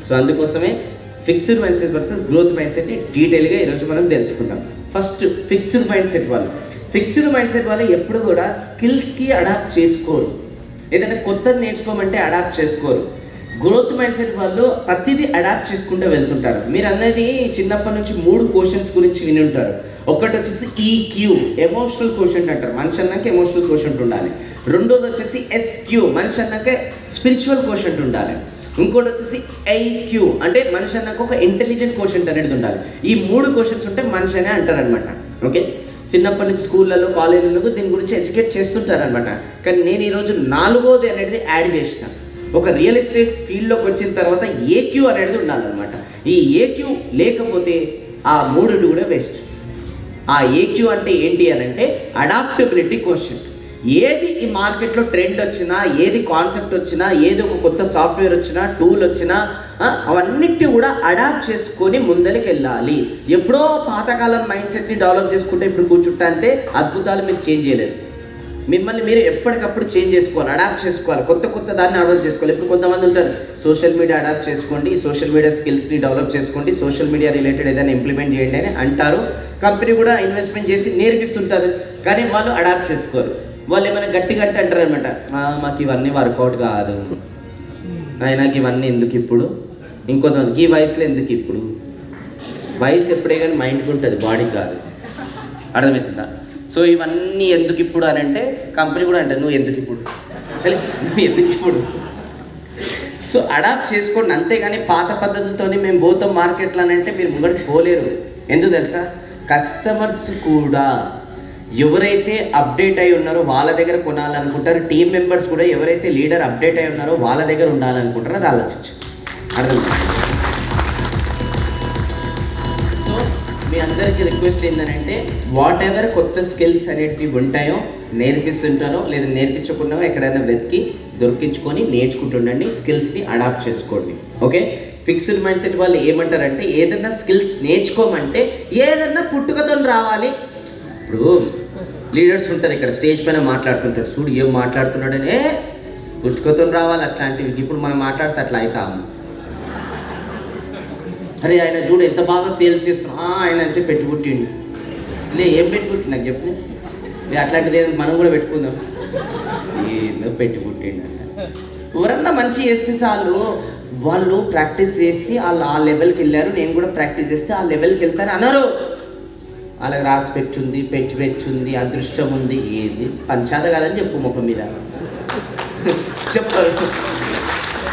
So అందుకోసమే fixed mind set versus growth mind సెట్ని డీటెయిల్గా ఈరోజు మనం తెలుసుకుంటాం. ఫస్ట్ ఫిక్స్డ్ మైండ్ సెట్ వాళ్ళు ఎప్పుడు కూడా స్కిల్స్కి అడాప్ట్ చేసుకోరు, ఏదైనా కొత్తది నేర్చుకోమంటే అడాప్ట్ చేసుకోరు. గ్రోత్ మైండ్ సెట్ వాళ్ళు ప్రతిదీ అడాప్ట్ చేసుకుంటూ వెళ్తుంటారు. మీరు అనేది చిన్నప్పటి నుంచి 3 క్వశ్చన్స్ గురించి విని ఉంటారు. ఒకటి వచ్చేసి ఈక్యూ, ఎమోషనల్ క్వశ్చన్ అంటారు, మనిషి అన్నాక ఎమోషనల్ క్వశ్చన్ ఉండాలి. రెండోది వచ్చేసి ఎస్క్యూ, మనిషి అన్నాక స్పిరిచువల్ క్వశ్చన్ ఉండాలి. ఇంకోటి వచ్చేసి ఐక్యూ, అంటే మనిషి అన్నాక ఒక ఇంటెలిజెంట్ క్వశ్చన్ అనేది ఉండాలి. ఈ 3 క్వశ్చన్స్ ఉంటే మనిషి అనే అంటారనమాట. ఓకే, చిన్నప్పటి నుంచి స్కూళ్ళలో కాలేజీలలో దీని గురించి ఎడ్యుకేట్ చేస్తుంటారనమాట. కానీ నేను ఈరోజు 4వది అనేది యాడ్ చేసిన. ఒక రియల్ ఎస్టేట్ ఫీల్డ్లోకి వచ్చిన తర్వాత ఏక్యూ అనేది ఉండాలన్నమాట. ఈ ఏక్యూ లేకపోతే ఆ 3 కూడా వేస్ట్. ఆ ఏక్యూ అంటే ఏంటి అని అంటే అడాప్టబిలిటీ క్వశ్చన్. ఏది ఈ మార్కెట్లో ట్రెండ్ వచ్చినా, ఏది కాన్సెప్ట్ వచ్చినా, ఏది ఒక కొత్త సాఫ్ట్వేర్ వచ్చినా, టూల్ వచ్చినా అవన్నిటిని కూడా అడాప్ట్ చేసుకొని ముందరికి వెళ్ళాలి. ఎప్పుడో పాతకాలం మైండ్ సెట్ని డెవలప్ చేసుకుంటే ఇప్పుడు కూర్చుంటా అంటే అద్భుతాలు మీరు చేంజ్ చేయలేరు. మిమ్మల్ని మీరు ఎప్పటికప్పుడు చేంజ్ చేసుకోవాలి, అడాప్ట్ చేసుకోవాలి, కొత్త దాన్ని అడాప్ట్ చేసుకోవాలి. ఇప్పుడు కొంతమంది ఉంటారు, సోషల్ మీడియా అడాప్ట్ చేసుకోండి, సోషల్ మీడియా స్కిల్స్ని డెవలప్ చేసుకోండి, సోషల్ మీడియా రిలేటెడ్ ఏదైనా ఇంప్లిమెంట్ చేయండి అని అంటారు. కంపెనీ కూడా ఇన్వెస్ట్మెంట్ చేసి నేర్పిస్తుంటుంది, కానీ వాళ్ళు అడాప్ట్ చేసుకోరు. వాళ్ళు ఏమైనా గట్టిగా అంటారు అనమాట, మాకు ఇవన్నీ వర్కౌట్ కాదు, నాకు ఇవన్నీ ఎందుకు ఇప్పుడు, ఇంకొంతమంది ఈ వయసులో ఎందుకు ఇప్పుడు, వయసు ఎప్పుడే కానీ మైండ్కి ఉంటుంది, బాడీకి కాదు. అర్థమవుతుందా? సో ఇవన్నీ ఎందుకు ఇప్పుడు అని అంటే కంపెనీ కూడా అంటే నువ్వు ఎందుకు ఇప్పుడు. సో అడాప్ట్ చేసుకోండి, అంతేగాని పాత పద్ధతులతోనే మేము పోతాం మార్కెట్లో అని అంటే మీరు ముంగడికి పోలేరు. ఎందుకు తెలుసా? కస్టమర్స్ కూడా ఎవరైతే అప్డేట్ అయి ఉన్నారో వాళ్ళ దగ్గర కొనాలనుకుంటారు. టీం మెంబర్స్ కూడా ఎవరైతే లీడర్ అప్డేట్ అయి ఉన్నారో వాళ్ళ దగ్గర ఉండాలనుకుంటారో అది ఆలోచించు. అర్థం. సో మీ అందరికీ రిక్వెస్ట్ ఏంటంటే వాట్ ఎవర్ కొత్త స్కిల్స్ అనేటివి ఉంటాయో నేర్పిస్తుంటానో లేదా నేర్పించకుండా ఎక్కడైనా వెతికి దొరికించుకొని నేర్చుకుంటుండండి, స్కిల్స్ని అడాప్ట్ చేసుకోండి. ఓకే, ఫిక్స్డ్ మైండ్ సెట్ వాళ్ళు ఏమంటారంటే ఏదన్నా స్కిల్స్ నేర్చుకోమంటే ఏదన్నా పుట్టుకతో రావాలి. ఇప్పుడు లీడర్స్ ఉంటారు, ఇక్కడ స్టేజ్ పైన మాట్లాడుతుంటారు, చూడు ఏం మాట్లాడుతున్నాడనే పుట్టుకతో రావాలి అట్లాంటివి. ఇప్పుడు మనం మాట్లాడితే అట్లా అవుతాము. అరే ఆయన చూడు ఎంత బాగా సేల్స్ చేస్తున్నాం, ఆయన అంటే పెట్టుకుంటుండు, ఏం పెట్టుకుంటుంది నాకు చెప్పు, అట్లాంటిది మనం కూడా పెట్టుకుందాం, ఏదో పెట్టుకుంటుండ. ఎవరన్నా మంచి చేస్తే చాలు, వాళ్ళు ప్రాక్టీస్ చేసి వాళ్ళు ఆ లెవెల్కి వెళ్ళారు, నేను కూడా ప్రాక్టీస్ చేస్తే ఆ లెవెల్కి వెళ్తాను అన్నారు. వాళ్ళకి రాసి పెట్టుంది, అదృష్టం ఉంది, ఏది పంచాద కాదని చెప్పు ముఖం మీద చెప్పారు.